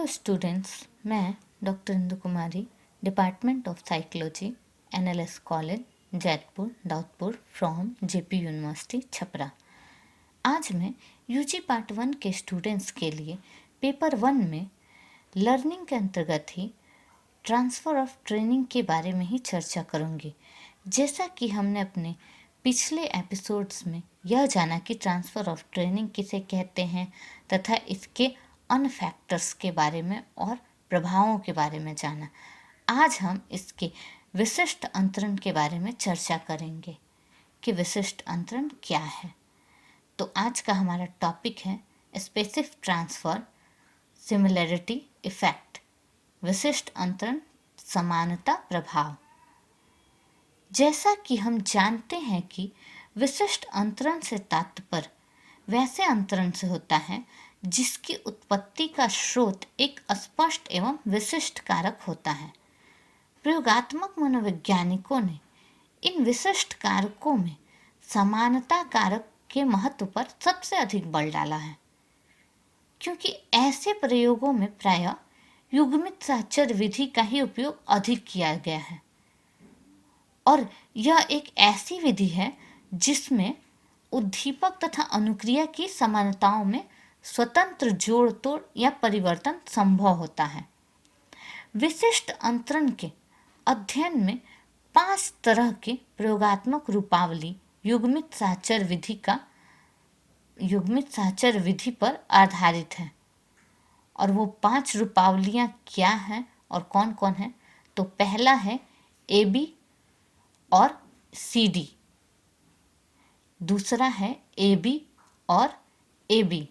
Hello students, मैं doctor Indu Kumari, department of psychology, NLS college, Jaitpur, Daudpur from JP university Chhapra. आज मैं UG part 1 के students के लिए पेपर 1 में लर्निंग के अंतर्गत ही ट्रांसफ़र ऑफ ट्रेनिंग के बारे में ही चर्चा करूँगी। जैसा कि हमने अपने पिछले एपिसोड्स में यह जाना कि ट्रांसफ़र ऑफ ट्रेनिंग किसे कहते हैं तथा इसके अन्य फैक्टर्स के बारे में और प्रभावों के बारे में जाना। आज हम इसके विशिष्ट अंतरण के बारे में चर्चा करेंगे कि विशिष्ट अंतरण क्या है। तो आज का हमारा टॉपिक है स्पेसिफिक ट्रांसफ़र सिमिलैरिटी इफेक्ट, विशिष्ट अंतरण समानता प्रभाव। जैसा कि हम जानते हैं कि विशिष्ट अंतरण से तात्पर्य वैसे अंतरण से होता है जिसकी उत्पत्ति का स्रोत एक स्पष्ट एवं विशिष्ट कारक होता है। प्रयोगात्मक मनोवैज्ञानिकों ने इन विशिष्ट कारकों में समानता कारक के महत्व पर सबसे अधिक बल डाला है, क्योंकि ऐसे प्रयोगों में प्रायः युग्मित साहचर्य विधि का ही उपयोग अधिक किया गया है और यह एक ऐसी विधि है जिसमें उद्दीपक तथा अनुक्रिया की समानताओं में स्वतंत्र जोड़ तोड़ या परिवर्तन संभव होता है। विशिष्ट अंतरण के अध्ययन में 5 तरह के प्रयोगात्मक रूपावली युग्मित साहचर्य विधि पर आधारित है। और वो 5 रूपावलियां क्या हैं और कौन कौन हैं? तो पहला है AB और CD, दूसरा है AB और AB,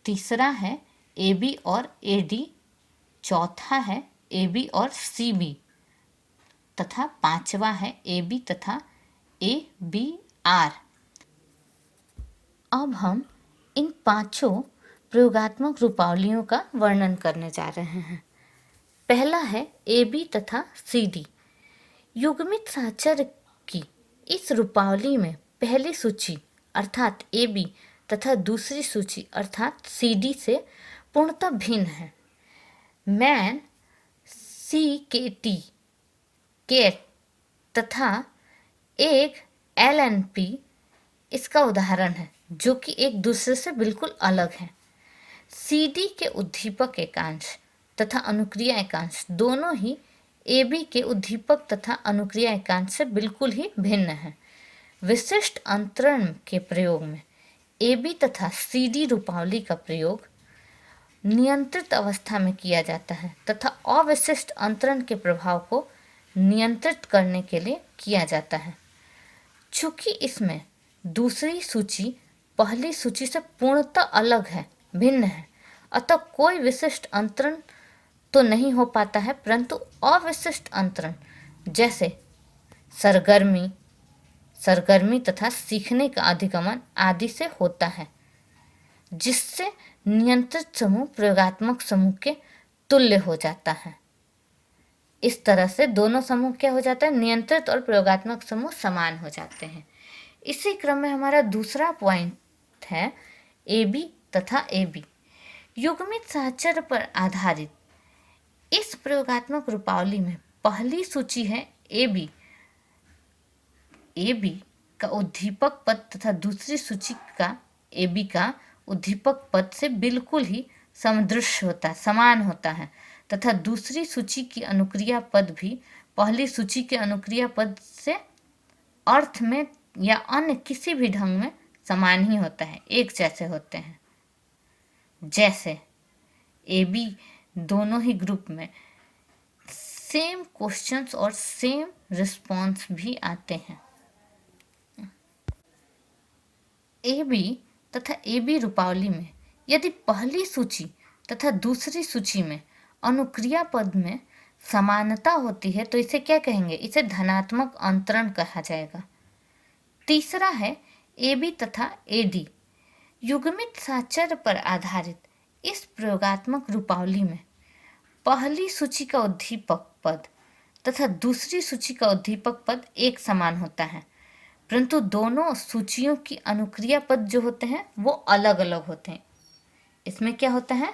तीसरा है AB और AD, चौथा है AB और CB तथा पांचवा है AB तथा ABR। अब हम इन 5 प्रयोगात्मक रूपावलियों का वर्णन करने जा रहे हैं। पहला है AB तथा CD। युग्मित साहचर्य की इस रूपावली में पहली सूची अर्थात AB तथा दूसरी सूची अर्थात CD से पूर्णतः भिन्न है। मैन CKT केट तथा एक LNP इसका उदाहरण है, जो कि एक दूसरे से बिल्कुल अलग है। CD के उद्दीपक एकांश तथा अनुक्रिया एकांश दोनों ही AB के उद्दीपक तथा अनुक्रिया एकांश से बिल्कुल ही भिन्न है। विशिष्ट अंतरण के प्रयोग में AB तथा CD रूपावली का प्रयोग नियंत्रित अवस्था में किया जाता है तथा अविशिष्ट अंतरण के प्रभाव को नियंत्रित करने के लिए किया जाता है। चूँकि इसमें दूसरी सूची पहली सूची से पूर्णतः अलग है, भिन्न है, अतः कोई विशिष्ट अंतरण तो नहीं हो पाता है, परंतु अविशिष्ट अंतरण जैसे सरगर्मी तथा सीखने का अधिगमन आदि से होता है, जिससे नियंत्रित समूह प्रयोगात्मक समूह के तुल्य हो जाता है। इस तरह से दोनों समूह क्या हो जाता है? नियंत्रित और प्रयोगात्मक समूह समान हो जाते हैं। इसी क्रम में हमारा दूसरा पॉइंट है AB तथा AB। युग्मित साहचर्य पर आधारित इस प्रयोगात्मक रूपावली में पहली सूची है AB का उद्दीपक पद तथा दूसरी सूची का AB का उद्दीपक पद से बिल्कुल ही समान होता है तथा दूसरी सूची की अनुक्रिया पद भी पहली सूची के अनुक्रिया पद से अर्थ में या अन्य किसी भी ढंग में समान ही होता है, एक जैसे होते हैं। जैसे AB दोनों ही ग्रुप में सेम क्वेश्चंस और सेम रिस्पॉन्स भी आते हैं। AB तथा AB रूपावली में यदि पहली सूची तथा दूसरी सूची में अनुक्रिया पद में समानता होती है तो इसे क्या कहेंगे? इसे धनात्मक अंतरण कहा जाएगा। तीसरा है AB तथा AD। युग्मित साहचर्य पर आधारित इस प्रयोगात्मक रूपावली में पहली सूची का उद्दीपक पद तथा दूसरी सूची का उद्दीपक पद एक समान होता है, परंतु दोनों सूचियों की अनुक्रिया पद जो होते हैं वो अलग अलग होते हैं। इसमें क्या होता है?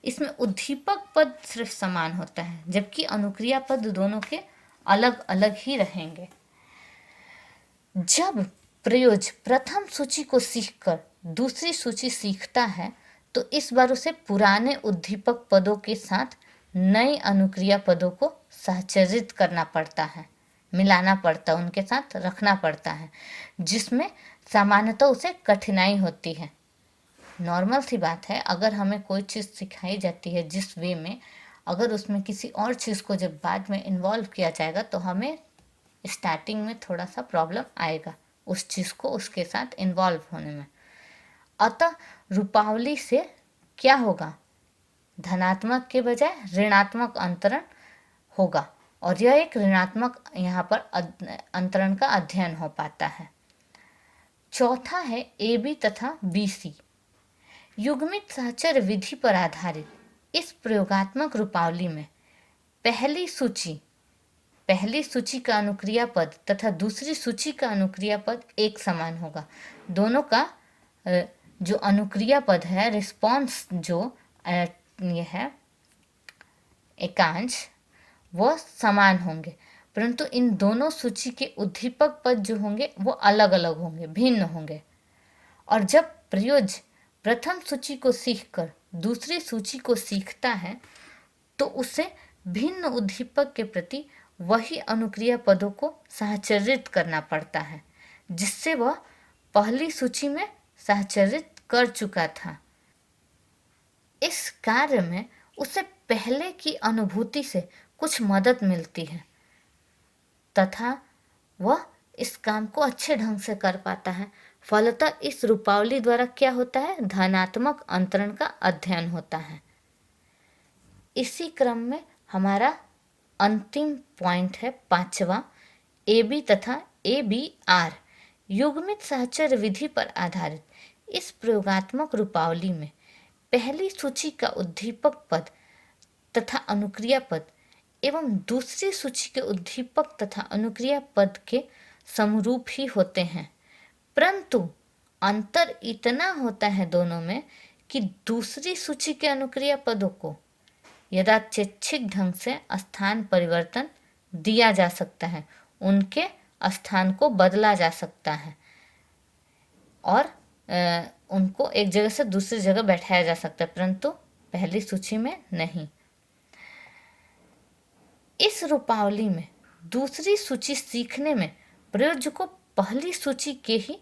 इसमें उद्दीपक पद सिर्फ समान होता है, जबकि अनुक्रिया पद दोनों के अलग अलग ही रहेंगे। जब प्रयोज प्रथम सूची को सीखकर दूसरी सूची सीखता है तो इस बार उसे पुराने उद्दीपक पदों के साथ नए अनुक्रिया पदों को सहचरित करना पड़ता है, मिलाना पड़ता है, उनके साथ रखना पड़ता है, जिसमें सामान्यतः उसे कठिनाई होती है। नॉर्मल सी बात है, अगर हमें कोई चीज़ सिखाई जाती है जिस वे में, अगर उसमें किसी और चीज़ को जब बाद में इन्वॉल्व किया जाएगा तो हमें स्टार्टिंग में थोड़ा सा प्रॉब्लम आएगा उस चीज़ को उसके साथ इन्वॉल्व होने में। अतः रूपावली से क्या होगा, धनात्मक के बजाय ऋणात्मक अंतरण होगा, और यह एक ऋणात्मक यहाँ पर अंतरण का अध्ययन हो पाता है। चौथा है ए बी तथा बी सी। युग्मित सहचर विधि पर आधारित इस प्रयोगात्मक रूपावली में पहली सूची का अनुक्रिया पद तथा दूसरी सूची का अनुक्रिया पद एक समान होगा। दोनों का जो अनुक्रिया पद है, रिस्पॉन्स जो ये है एकांश, वो समान होंगे, परंतु इन दोनों सूची के उद्दीपक पद जो होंगे वो अलग अलग होंगे, भिन्न होंगे। और जब प्रयोज प्रथम सूची को सीखकर दूसरी सूची को सीखता है तो उसे भिन्न उद्दीपक के प्रति वही अनुक्रिया पदों को सहचरित करना पड़ता है, जिससे वह पहली सूची में सहचरित कर चुका था। इस कार्य में उसे पहले की अनुभूति से कुछ मदद मिलती है तथा वह इस काम को अच्छे ढंग से कर पाता है। फलतः इस रूपावली द्वारा क्या होता है, धनात्मक अंतरण का अध्ययन होता है। इसी क्रम में हमारा अंतिम पॉइंट है 5वां, ए बी तथा ए बी आर। युग्मित सहचर विधि पर आधारित इस प्रयोगात्मक रूपावली में पहली सूची का उद्दीपक पद तथा अनुक्रिया पद एवं दूसरी सूची के उद्दीपक तथा अनुक्रिया पद के समरूप ही होते हैं, परंतु अंतर इतना होता है दोनों में कि दूसरी सूची के अनुक्रिया पदों को यदाचिच्छिक ढंग से स्थान परिवर्तन दिया जा सकता है, उनके स्थान को बदला जा सकता है और उनको एक जगह से दूसरी जगह बैठाया जा सकता है, परंतु पहली सूची में नहीं। इस रूपावली में दूसरी सूची सीखने में प्रयोज्य को पहली सूची के ही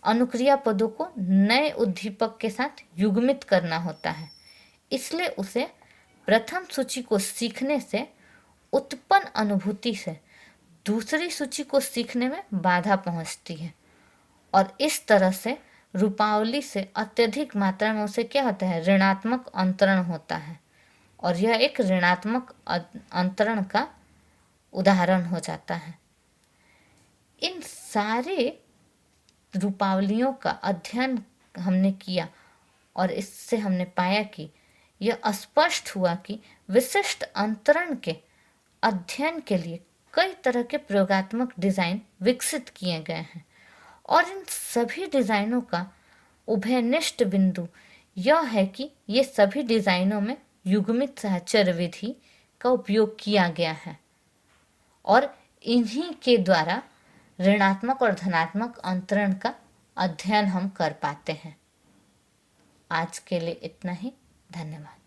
अनुक्रिया पदों को नए उद्दीपक के साथ युग्मित करना होता है, इसलिए उसे प्रथम सूची को सीखने से उत्पन्न अनुभूति से दूसरी सूची को सीखने में बाधा पहुंचती है, और इस तरह से रूपावली से अत्यधिक मात्रा में उसे क्या होता है, ऋणात्मक अंतरण होता है, और यह एक ऋणात्मक अंतरण का उदाहरण हो जाता है। इन सारे रूपावलियों का अध्ययन हमने किया और इससे हमने पाया कि यह स्पष्ट हुआ कि विशिष्ट अंतरण के अध्ययन के लिए कई तरह के प्रयोगात्मक डिज़ाइन विकसित किए गए हैं, और इन सभी डिज़ाइनों का उभयनिष्ठ बिंदु यह है कि ये सभी डिज़ाइनों में युग्मित सहचर विधि का उपयोग किया गया है, और इन्हीं के द्वारा ऋणात्मक और धनात्मक अंतरण का अध्ययन हम कर पाते हैं। आज के लिए इतना ही। धन्यवाद।